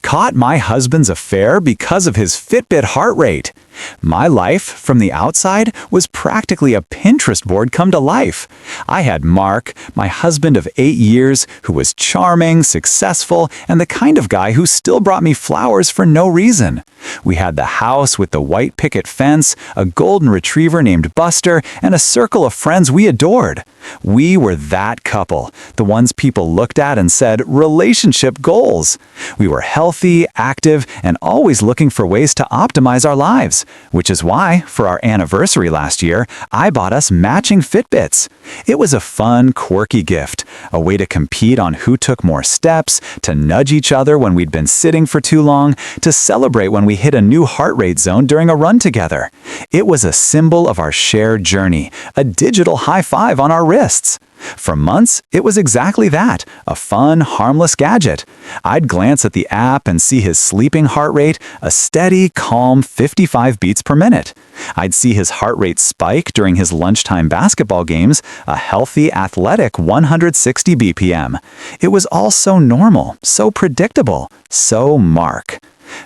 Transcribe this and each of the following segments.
caught my husband's affair because of his Fitbit heart rate. My life, from the outside, was practically a Pinterest board come to life. I had Mark, my husband of 8 years, who was charming, successful, and the kind of guy who still brought me flowers for no reason. We had the house with the white picket fence, a golden retriever named Buster, and a circle of friends we adored. We were that couple, the ones people looked at and said, relationship goals. We were healthy, active, and always looking for ways to optimize our lives. Which is why, for our anniversary last year, I bought us matching Fitbits. It was a fun, quirky gift, a way to compete on who took more steps, to nudge each other when we'd been sitting for too long, to celebrate when we hit a new heart rate zone during a run together. It was a symbol of our shared journey, a digital high five on our wrists. For months, it was exactly that, a fun, harmless gadget. I'd glance at the app and see his sleeping heart rate, a steady, calm 55 beats per minute. I'd see his heart rate spike during his lunchtime basketball games, a healthy, athletic 160 BPM. It was all so normal, so predictable, so Mark.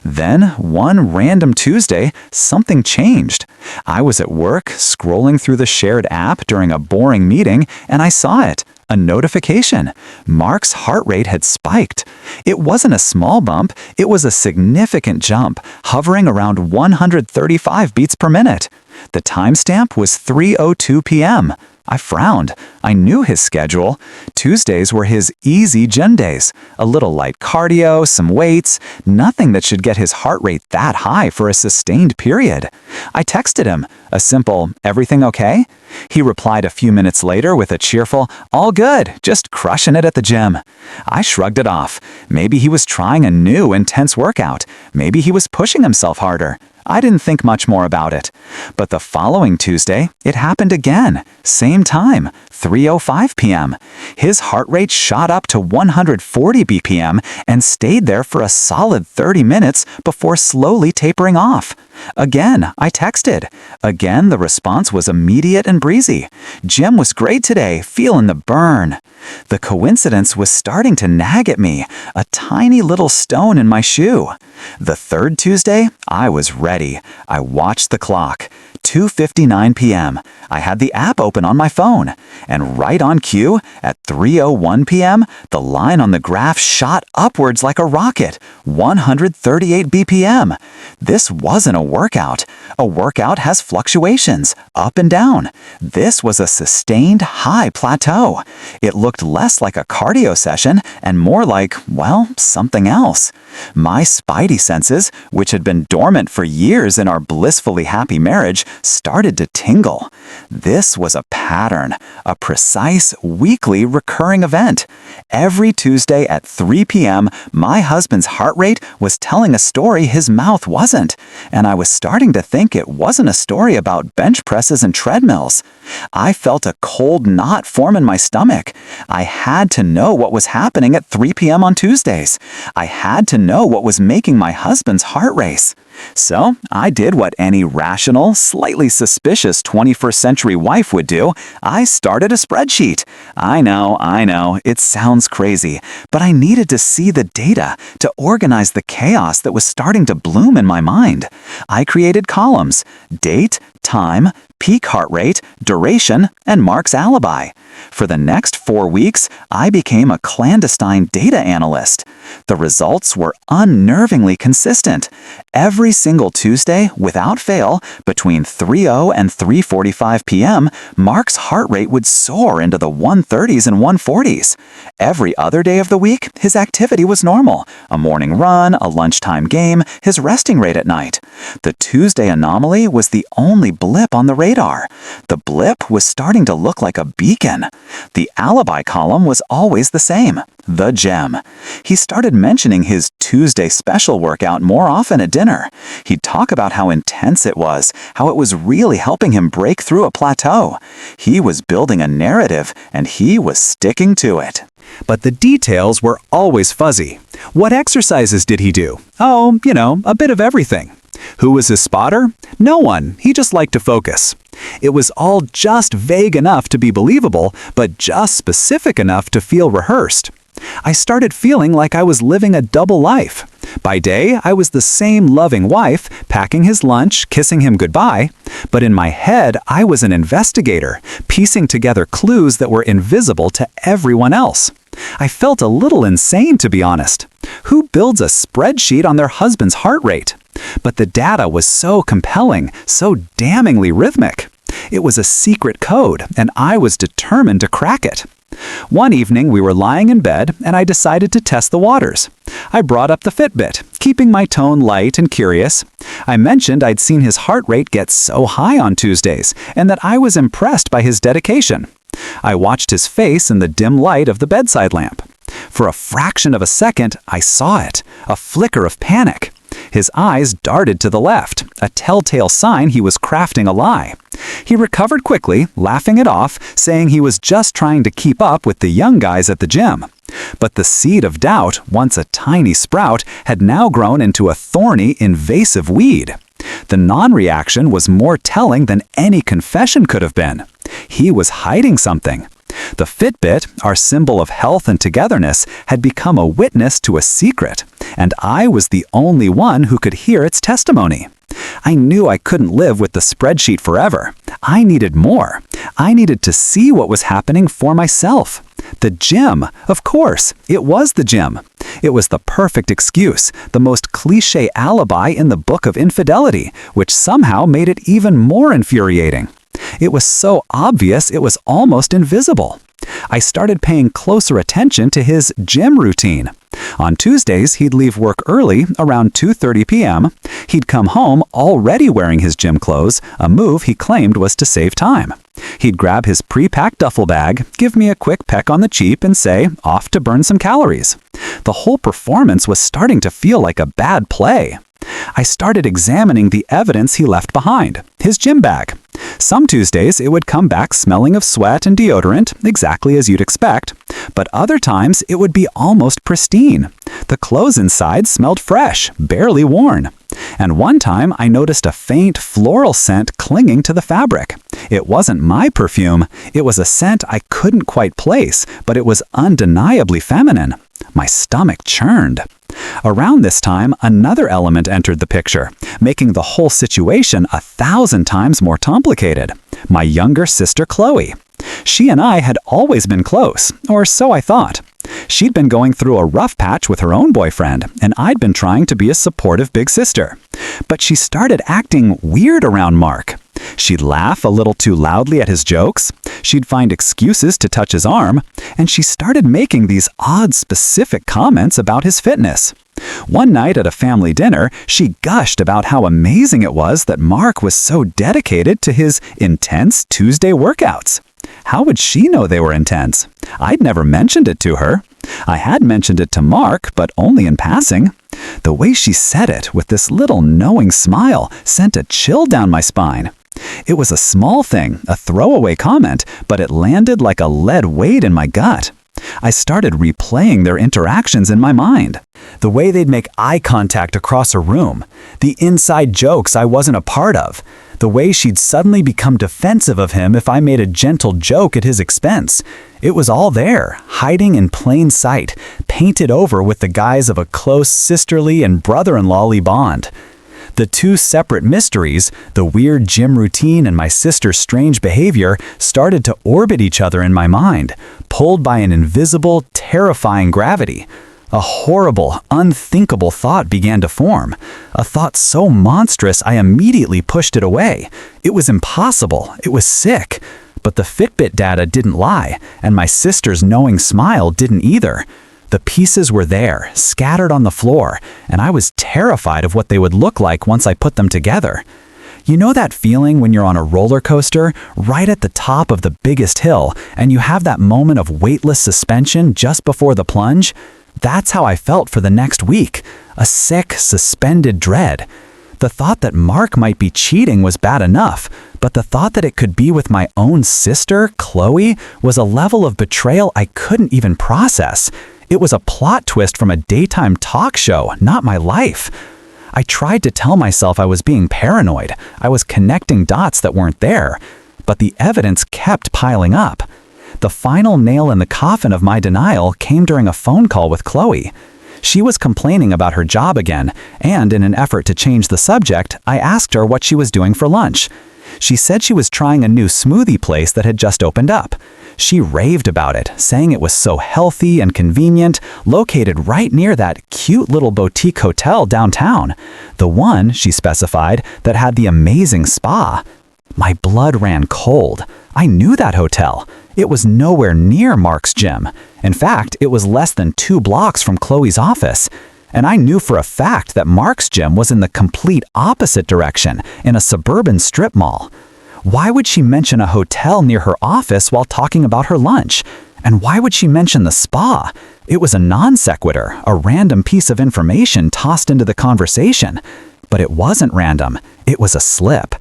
Then, one random Tuesday, something changed. I was at work, scrolling through the shared app during a boring meeting, and I saw it. A notification. Mark's heart rate had spiked. It wasn't a small bump, it was a significant jump, hovering around 135 beats per minute. The timestamp was 3:02 p.m. I frowned. I knew his schedule. Tuesdays were his easy gym days. A little light cardio, some weights, nothing that should get his heart rate that high for a sustained period. I texted him, a simple, "Everything okay?" He replied a few minutes later with a cheerful, "All good, just crushing it at the gym." I shrugged it off. Maybe he was trying a new, intense workout. Maybe he was pushing himself harder. I didn't think much more about it. But the following Tuesday, it happened again. Same time, 3:05 p.m. His heart rate shot up to 140 BPM and stayed there for a solid 30 minutes before slowly tapering off. Again, I texted. Again, the response was immediate and breezy. "Gym was great today, feeling the burn." The coincidence was starting to nag at me, a tiny little stone in my shoe. The third Tuesday, I was ready. I watched the clock. 2:59 p.m. I had the app open on my phone. And right on cue, at 3:01 p.m., the line on the graph shot upwards like a rocket, 138 BPM. This wasn't a workout. A workout has fluctuations, up and down. This was a sustained high plateau. It looked less like a cardio session and more like, well, something else. My spidey senses, which had been dormant for years in our blissfully happy marriage, started to tingle. This was a pattern, a precise, weekly, recurring event. Every Tuesday at 3 p.m., my husband's heart rate was telling a story his mouth wasn't, and I was starting to think it wasn't a story about bench presses and treadmills. I felt a cold knot form in my stomach. I had to know what was happening at 3 p.m. on Tuesdays. I had to know what was making my husband's heart race. So I did what any rational, slightly suspicious 21st century wife would do. I started a spreadsheet. I know, it sounds crazy, but I needed to see the data to organize the chaos that was starting to bloom in my mind. I created columns: date, time, peak heart rate, duration, and Mark's alibi. For the next 4 weeks, I became a clandestine data analyst. The results were unnervingly consistent. Every single Tuesday, without fail, between 3:00 and 3:45 p.m., Mark's heart rate would soar into the 130s and 140s. Every other day of the week, his activity was normal. A morning run, a lunchtime game, his resting rate at night. The Tuesday anomaly was the only blip on the radar. The blip was starting to look like a beacon. The alibi column was always the same: the gym. He started mentioning his Tuesday special workout more often at dinner. He'd talk about how intense it was, how it was really helping him break through a plateau. He was building a narrative, and he was sticking to it. But the details were always fuzzy. What exercises did he do? Oh, a bit of everything. Who was his spotter? No one. He just liked to focus. It was all just vague enough to be believable, but just specific enough to feel rehearsed. I started feeling like I was living a double life. By day, I was the same loving wife, packing his lunch, kissing him goodbye, but in my head, I was an investigator, piecing together clues that were invisible to everyone else. I felt a little insane, to be honest. Who builds a spreadsheet on their husband's heart rate? But the data was so compelling, so damningly rhythmic. It was a secret code, and I was determined to crack it. One evening, we were lying in bed, and I decided to test the waters. I brought up the Fitbit, keeping my tone light and curious. I mentioned I'd seen his heart rate get so high on Tuesdays, and that I was impressed by his dedication. I watched his face in the dim light of the bedside lamp. For a fraction of a second, I saw it, a flicker of panic. His eyes darted to the left, a telltale sign he was crafting a lie. He recovered quickly, laughing it off, saying he was just trying to keep up with the young guys at the gym. But the seed of doubt, once a tiny sprout, had now grown into a thorny, invasive weed. The non-reaction was more telling than any confession could have been. He was hiding something. The Fitbit, our symbol of health and togetherness, had become a witness to a secret, and I was the only one who could hear its testimony. I knew I couldn't live with the spreadsheet forever. I needed more. I needed to see what was happening for myself. The gym, of course, it was the gym. It was the perfect excuse, the most cliché alibi in the book of infidelity, which somehow made it even more infuriating. It was so obvious it was almost invisible. I started paying closer attention to his gym routine. On Tuesdays, he'd leave work early, around 2:30 p.m. He'd come home already wearing his gym clothes, a move he claimed was to save time. He'd grab his pre-packed duffel bag, give me a quick peck on the cheek, and say, off to burn some calories. The whole performance was starting to feel like a bad play. I started examining the evidence he left behind, his gym bag. Some Tuesdays, it would come back smelling of sweat and deodorant, exactly as you'd expect, but other times it would be almost pristine. The clothes inside smelled fresh, barely worn. And one time, I noticed a faint floral scent clinging to the fabric. It wasn't my perfume. It was a scent I couldn't quite place, but it was undeniably feminine. My stomach churned. Around this time, another element entered the picture, making the whole situation 1,000 times more complicated. My younger sister, Chloe. She and I had always been close, or so I thought. She'd been going through a rough patch with her own boyfriend, and I'd been trying to be a supportive big sister. But she started acting weird around Mark. She'd laugh a little too loudly at his jokes, she'd find excuses to touch his arm, and she started making these odd specific comments about his fitness. One night at a family dinner, she gushed about how amazing it was that Mark was so dedicated to his intense Tuesday workouts. How would she know they were intense? I'd never mentioned it to her. I had mentioned it to Mark, but only in passing. The way she said it, with this little knowing smile, sent a chill down my spine. It was a small thing, a throwaway comment, but it landed like a lead weight in my gut. I started replaying their interactions in my mind. The way they'd make eye contact across a room, the inside jokes I wasn't a part of, the way she'd suddenly become defensive of him if I made a gentle joke at his expense. It was all there, hiding in plain sight, painted over with the guise of a close sisterly and brother-in-lawly bond. The two separate mysteries, the weird gym routine and my sister's strange behavior, started to orbit each other in my mind, pulled by an invisible, terrifying gravity. A horrible, unthinkable thought began to form. A thought so monstrous I immediately pushed it away. It was impossible. It was sick. But the Fitbit data didn't lie, and my sister's knowing smile didn't either. The pieces were there, scattered on the floor, and I was terrified of what they would look like once I put them together. You know that feeling when you're on a roller coaster, right at the top of the biggest hill, and you have that moment of weightless suspension just before the plunge? That's how I felt for the next week, a sick, suspended dread. The thought that Mark might be cheating was bad enough, but the thought that it could be with my own sister, Chloe, was a level of betrayal I couldn't even process. It was a plot twist from a daytime talk show, not my life. I tried to tell myself I was being paranoid. I was connecting dots that weren't there. But the evidence kept piling up. The final nail in the coffin of my denial came during a phone call with Chloe. She was complaining about her job again, and in an effort to change the subject, I asked her what she was doing for lunch. She said she was trying a new smoothie place that had just opened up. She raved about it, saying it was so healthy and convenient, located right near that cute little boutique hotel downtown. The one, she specified, that had the amazing spa. My blood ran cold. I knew that hotel. It was nowhere near Mark's gym. In fact, it was less than 2 blocks from Chloe's office. And I knew for a fact that Mark's gym was in the complete opposite direction, in a suburban strip mall. Why would she mention a hotel near her office while talking about her lunch? And why would she mention the spa? It was a non sequitur, a random piece of information tossed into the conversation. But it wasn't random. It was a slip.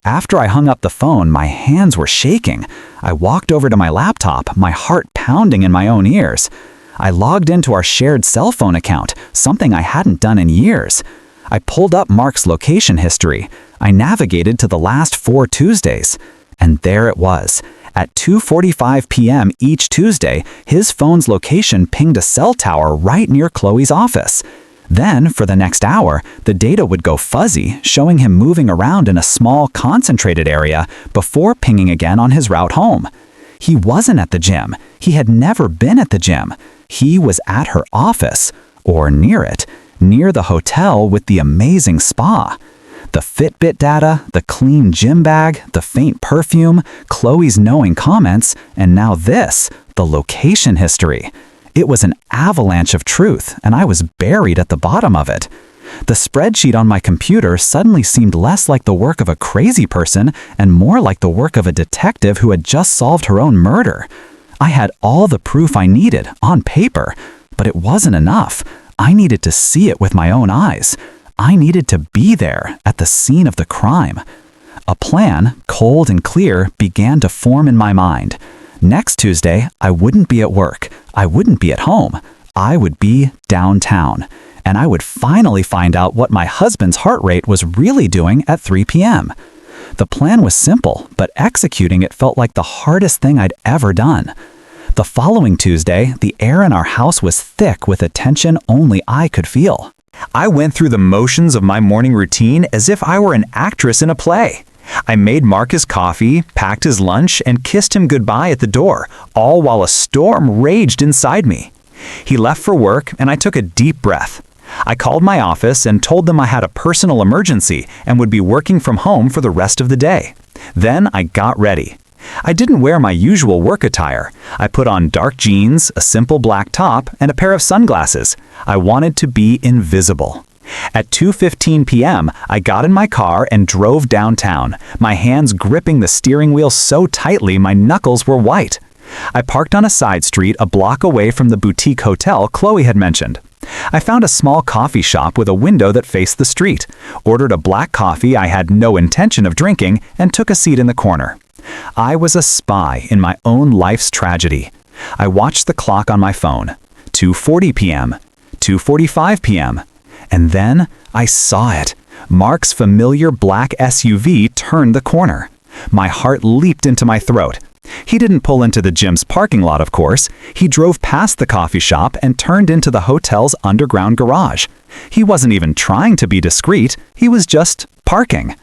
After I hung up the phone, my hands were shaking. I walked over to my laptop, my heart pounding in my own ears. I logged into our shared cell phone account, something I hadn't done in years. I pulled up Mark's location history. I navigated to the last 4 Tuesdays. And there it was. At 2:45 p.m. each Tuesday, his phone's location pinged a cell tower right near Chloe's office. Then, for the next hour, the data would go fuzzy, showing him moving around in a small, concentrated area before pinging again on his route home. He wasn't at the gym. He had never been at the gym. He was at her office, or near it, near the hotel with the amazing spa. The Fitbit data, the clean gym bag, the faint perfume, Chloe's knowing comments, and now this, the location history. It was an avalanche of truth, and I was buried at the bottom of it. The spreadsheet on my computer suddenly seemed less like the work of a crazy person and more like the work of a detective who had just solved her own murder. I had all the proof I needed, on paper, but it wasn't enough. I needed to see it with my own eyes. I needed to be there, at the scene of the crime. A plan, cold and clear, began to form in my mind. Next Tuesday, I wouldn't be at work. I wouldn't be at home. I would be downtown. And I would finally find out what my husband's heart rate was really doing at 3 p.m. The plan was simple, but executing it felt like the hardest thing I'd ever done. The following Tuesday, the air in our house was thick with a tension only I could feel. I went through the motions of my morning routine as if I were an actress in a play. I made Mark his coffee, packed his lunch, and kissed him goodbye at the door, all while a storm raged inside me. He left for work, and I took a deep breath. I called my office and told them I had a personal emergency and would be working from home for the rest of the day. Then I got ready. I didn't wear my usual work attire. I put on dark jeans, a simple black top, and a pair of sunglasses. I wanted to be invisible. At 2:15 p.m., I got in my car and drove downtown, my hands gripping the steering wheel so tightly my knuckles were white. I parked on a side street a block away from the boutique hotel Chloe had mentioned. I found a small coffee shop with a window that faced the street, ordered a black coffee I had no intention of drinking, and took a seat in the corner. I was a spy in my own life's tragedy. I watched the clock on my phone. 2:40 p.m., 2:45 p.m., and then I saw it. Mark's familiar black SUV turned the corner. My heart leaped into my throat. He didn't pull into the gym's parking lot, of course. He drove past the coffee shop and turned into the hotel's underground garage. He wasn't even trying to be discreet. He was just parking.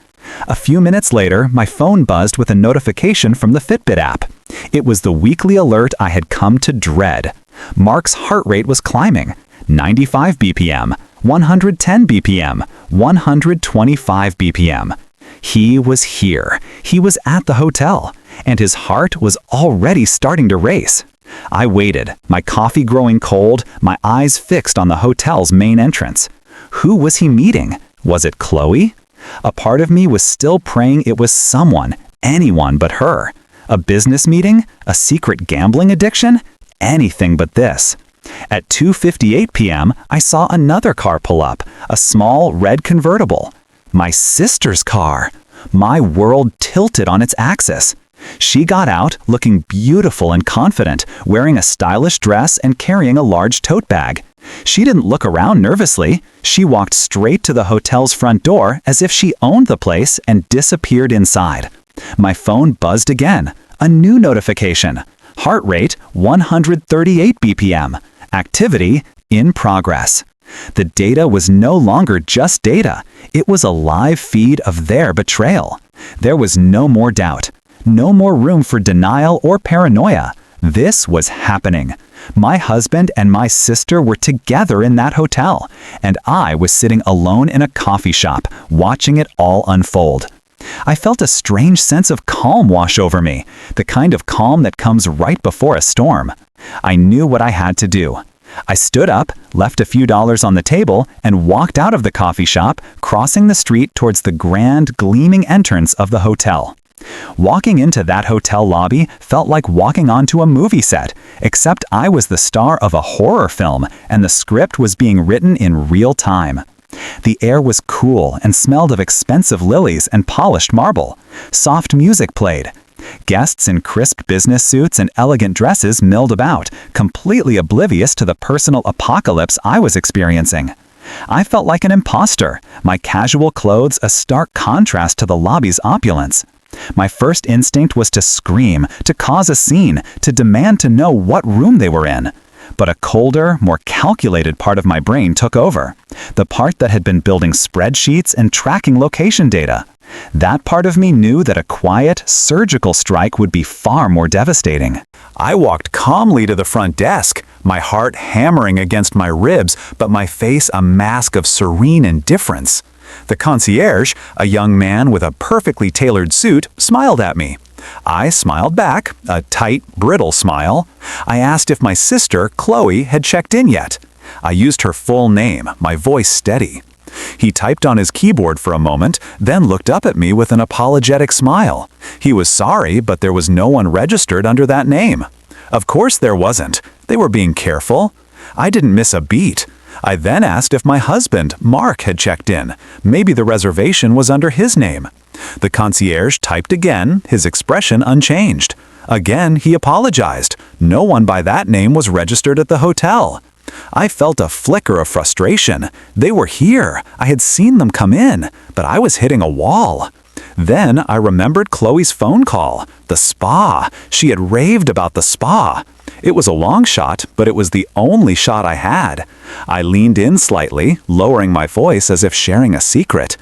A few minutes later, my phone buzzed with a notification from the Fitbit app. It was the weekly alert I had come to dread. Mark's heart rate was climbing. 95 BPM, 110 BPM, 125 BPM. He was here. He was at the hotel, and his heart was already starting to race. I waited, my coffee growing cold, my eyes fixed on the hotel's main entrance. Who was he meeting? Was it Chloe? A part of me was still praying it was someone, anyone but her. A business meeting? A secret gambling addiction? Anything but this. At 2:58 p.m., I saw another car pull up, a small red convertible. My sister's car. My world tilted on its axis. She got out, looking beautiful and confident, wearing a stylish dress and carrying a large tote bag. She didn't look around nervously. She walked straight to the hotel's front door as if she owned the place and disappeared inside. My phone buzzed again. A new notification. Heart rate 138 BPM. Activity in progress. The data was no longer just data. It was a live feed of their betrayal. There was no more doubt, no more room for denial or paranoia. This was happening. My husband and my sister were together in that hotel, and I was sitting alone in a coffee shop, watching it all unfold. I felt a strange sense of calm wash over me, the kind of calm that comes right before a storm. I knew what I had to do. I stood up, left a few dollars on the table, and walked out of the coffee shop, crossing the street towards the grand, gleaming entrance of the hotel. Walking into that hotel lobby felt like walking onto a movie set, except I was the star of a horror film, and the script was being written in real time. The air was cool and smelled of expensive lilies and polished marble. Soft music played. Guests in crisp business suits and elegant dresses milled about, completely oblivious to the personal apocalypse I was experiencing. I felt like an imposter, my casual clothes a stark contrast to the lobby's opulence. My first instinct was to scream, to cause a scene, to demand to know what room they were in. But a colder, more calculated part of my brain took over, the part that had been building spreadsheets and tracking location data. That part of me knew that a quiet, surgical strike would be far more devastating. I walked calmly to the front desk, my heart hammering against my ribs, but my face a mask of serene indifference. The concierge, a young man with a perfectly tailored suit, smiled at me. I smiled back, a tight, brittle smile. I asked if my sister, Chloe, had checked in yet. I used her full name, my voice steady. He typed on his keyboard for a moment, then looked up at me with an apologetic smile. He was sorry, but there was no one registered under that name. Of course there wasn't. They were being careful. I didn't miss a beat. I then asked if my husband, Mark, had checked in. Maybe the reservation was under his name. The concierge typed again, his expression unchanged. Again, he apologized. No one by that name was registered at the hotel. I felt a flicker of frustration. They were here. I had seen them come in, but I was hitting a wall. Then I remembered Chloe's phone call. The spa. She had raved about the spa. It was a long shot, but it was the only shot I had. I leaned in slightly, lowering my voice as if sharing a secret.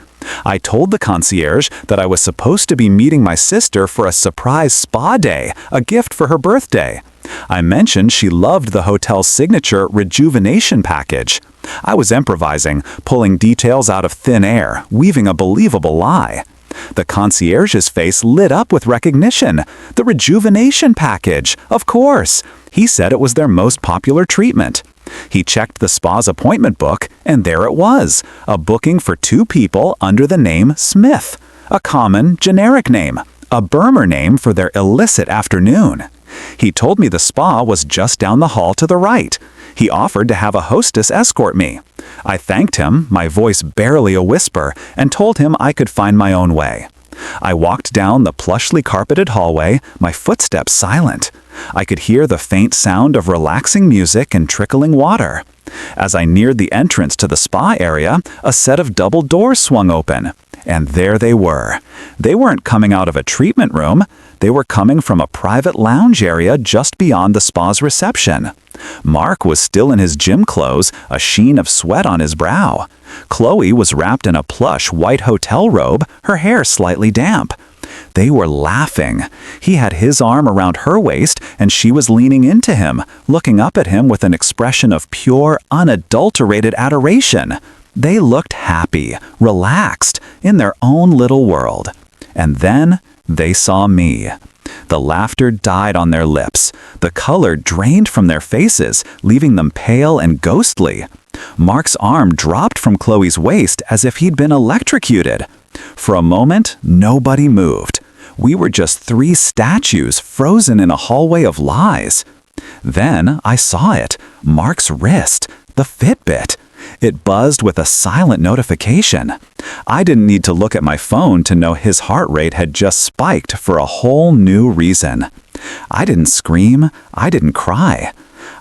I told the concierge that I was supposed to be meeting my sister for a surprise spa day, a gift for her birthday. I mentioned she loved the hotel's signature rejuvenation package. I was improvising, pulling details out of thin air, weaving a believable lie. The concierge's face lit up with recognition. The rejuvenation package, of course. He said it was their most popular treatment. He checked the spa's appointment book, and there it was, a booking for 2 people under the name Smith, a common, generic name, a Burmer name for their illicit afternoon. He told me the spa was just down the hall to the right. He offered to have a hostess escort me. I thanked him, my voice barely a whisper, and told him I could find my own way. I walked down the plushly carpeted hallway, my footsteps silent. I could hear the faint sound of relaxing music and trickling water. As I neared the entrance to the spa area, a set of double doors swung open. And there they were. They weren't coming out of a treatment room. They were coming from a private lounge area just beyond the spa's reception. Mark was still in his gym clothes, a sheen of sweat on his brow. Chloe was wrapped in a plush white hotel robe, her hair slightly damp. They were laughing. He had his arm around her waist, and she was leaning into him, looking up at him with an expression of pure, unadulterated adoration. They looked happy, relaxed, in their own little world. And then they saw me. The laughter died on their lips. The color drained from their faces, leaving them pale and ghostly. Mark's arm dropped from Chloe's waist as if he'd been electrocuted. For a moment, nobody moved. We were just 3 statues frozen in a hallway of lies. Then I saw it, Mark's wrist, the Fitbit. It buzzed with a silent notification. I didn't need to look at my phone to know his heart rate had just spiked for a whole new reason. I didn't scream, I didn't cry.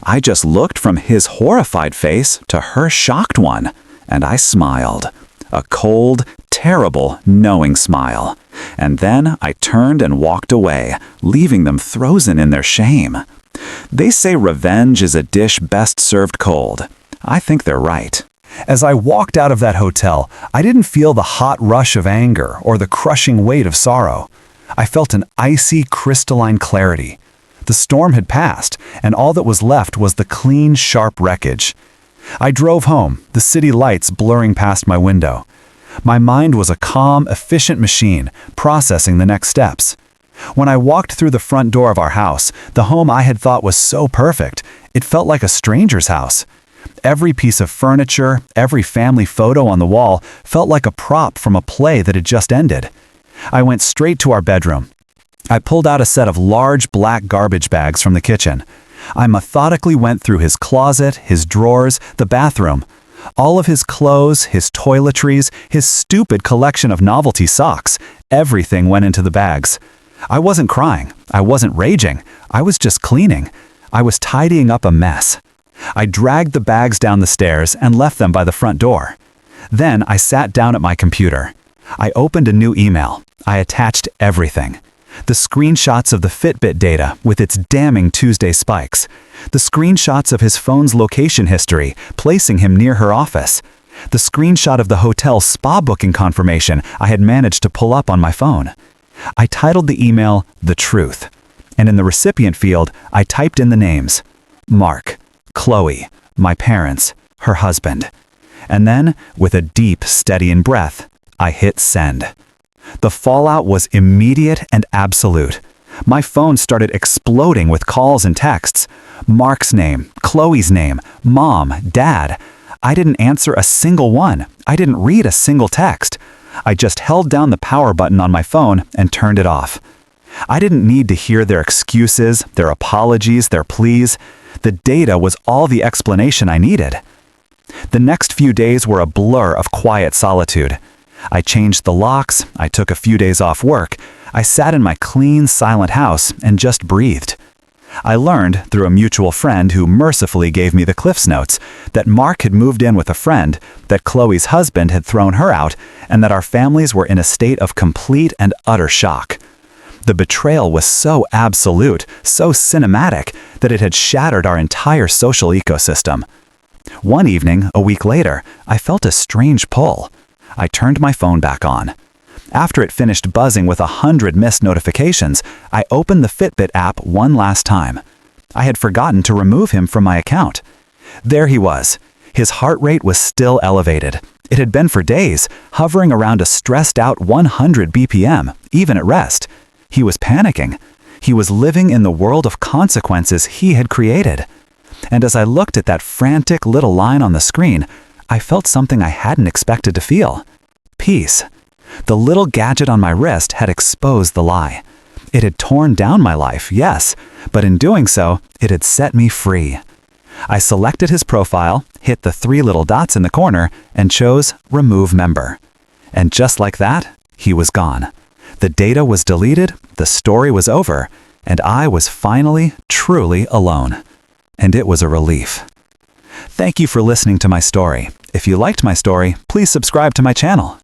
I just looked from his horrified face to her shocked one, and I smiled. A cold, terrible, knowing smile. And then I turned and walked away, leaving them frozen in their shame. They say revenge is a dish best served cold. I think they're right. As I walked out of that hotel, I didn't feel the hot rush of anger or the crushing weight of sorrow. I felt an icy, crystalline clarity. The storm had passed, and all that was left was the clean, sharp wreckage. I drove home, the city lights blurring past my window. My mind was a calm, efficient machine, processing the next steps. When I walked through the front door of our house, the home I had thought was so perfect, it felt like a stranger's house. Every piece of furniture, every family photo on the wall felt like a prop from a play that had just ended. I went straight to our bedroom. I pulled out a set of large black garbage bags from the kitchen. I methodically went through his closet, his drawers, the bathroom. All of his clothes, his toiletries, his stupid collection of novelty socks, everything went into the bags. I wasn't crying. I wasn't raging. I was just cleaning. I was tidying up a mess. I dragged the bags down the stairs and left them by the front door. Then I sat down at my computer. I opened a new email. I attached everything. The screenshots of the Fitbit data with its damning Tuesday spikes. The screenshots of his phone's location history, placing him near her office. The screenshot of the hotel spa booking confirmation I had managed to pull up on my phone. I titled the email, "The Truth," and in the recipient field, I typed in the names. Mark, Chloe, my parents, her husband. And then, with a deep, steadying breath, I hit send. The fallout was immediate and absolute. My phone started exploding with calls and texts. Mark's name, Chloe's name, mom, dad. I didn't answer a single one. I didn't read a single text. I just held down the power button on my phone and turned it off. I didn't need to hear their excuses, their apologies, their pleas. The data was all the explanation I needed. The next few days were a blur of quiet solitude. I changed the locks, I took a few days off work, I sat in my clean, silent house and just breathed. I learned, through a mutual friend who mercifully gave me the Cliff's Notes, that Mark had moved in with a friend, that Chloe's husband had thrown her out, and that our families were in a state of complete and utter shock. The betrayal was so absolute, so cinematic, that it had shattered our entire social ecosystem. One evening, a week later, I felt a strange pull. I turned my phone back on. After it finished buzzing with 100 missed notifications, I opened the Fitbit app one last time. I had forgotten to remove him from my account. There he was. His heart rate was still elevated. It had been for days, hovering around a stressed-out 100 BPM, even at rest. He was panicking. He was living in the world of consequences he had created. And as I looked at that frantic little line on the screen, I felt something I hadn't expected to feel. Peace. The little gadget on my wrist had exposed the lie. It had torn down my life, yes, but in doing so, it had set me free. I selected his profile, hit the 3 little dots in the corner, and chose Remove Member. And just like that, he was gone. The data was deleted, the story was over, and I was finally, truly alone. And it was a relief. Thank you for listening to my story. If you liked my story, please subscribe to my channel.